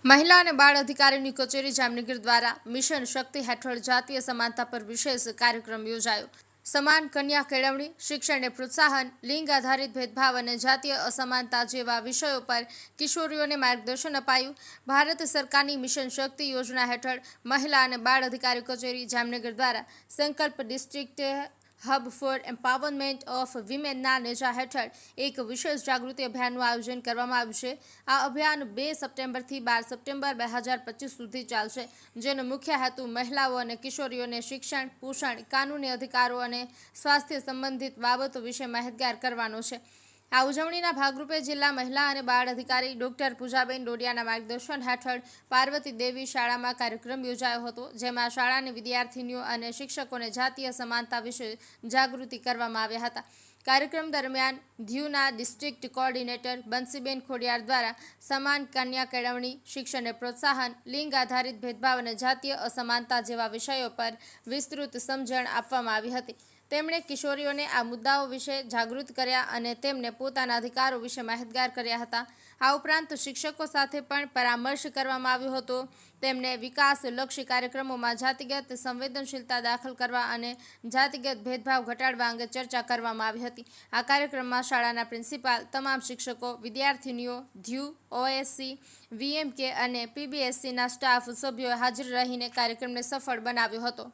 મહિલા અને બાળ અધિકારીની કચેરી જામનગર દ્વારા મિશન શક્તિ હેઠળ જાતીય સમાનતા પર વિશેષ કાર્યક્રમ યોજાયો। સમાન કન્યા કેળવણી, શિક્ષણને પ્રોત્સાહન, લિંગ આધારિત ભેદભાવ અને જાતીય અસમાનતા જેવા વિષયો પર કિશોરીઓને માર્ગદર્શન અપાયું। ભારત સરકારની મિશન શક્તિ યોજના હેઠળ મહિલા અને બાળ અધિકારી કચેરી જામનગર દ્વારા Sankalp district hub for empowerment of વિમેનના નેજા હેઠળ એક વિશેષ જાગૃતિ અભિયાનનું આયોજન કરવામાં આવ્યું છે। આ અભિયાન 2 સપ્ટેમ્બરથી 12 સપ્ટેમ્બર 2025 સુધી ચાલશે, જેનો મુખ્ય હેતુ મહિલાઓ અને કિશોરીઓને શિક્ષણ, પોષણ, કાનૂની અધિકારો અને સ્વાસ્થ્ય સંબંધિત બાબતો વિશે માહિતગાર કરવાનો છે। આ ઉજવણીના ભાગરૂપે જિલ્લા મહિલા અને બાળ અધિકારી ડોક્ટર પૂજાબેન ડોડિયાના માર્ગદર્શન હેઠળ પાર્વતી દેવી શાળામાં કાર્યક્રમ યોજાયો હતો, જેમાં શાળાની વિદ્યાર્થીનીઓ અને શિક્ષકોને જાતીય સમાનતા વિશે જાગૃતિ કરવામાં આવ્યા હતા। કાર્યક્રમ દરમિયાન ધ્યુના ડિસ્ટ્રિક્ટ કોઓર્ડિનેટર બંસીબેન ખોડિયાર દ્વારા સમાન કન્યા કેળવણી, શિક્ષણને પ્રોત્સાહન, લિંગ આધારિત ભેદભાવ અને જાતીય અસમાનતા જેવા વિષયો પર વિસ્તૃત સમજણ આપવામાં આવી હતી। તેમણે કિશોરીઓને આ મુદ્દાઓ વિશે જાગૃત કર્યા અને તેમને પોતાના અધિકારો વિશે માહિતગાર કર્યા હતા। આ ઉપરાંત શિક્ષકો સાથે પણ પરામર્શ કરવામાં આવ્યો હતો। તેમને વિકાસલક્ષી કાર્યક્રમોમાં જાતિગત સંવેદનશીલતા દાખલ કરવા અને જાતિગત ભેદભાવ ઘટાડવા અંગે ચર્ચા કરવામાં આવી હતી। આ કાર્યક્રમમાં શાળાના પ્રિન્સિપાલ, તમામ શિક્ષકો, વિદ્યાર્થીનીઓ, ધ્યુ, ઓએસસી, વીએમકે અને પીબીએસસીના સ્ટાફ સભ્યોએ હાજર રહીને કાર્યક્રમને સફળ બનાવ્યો હતો।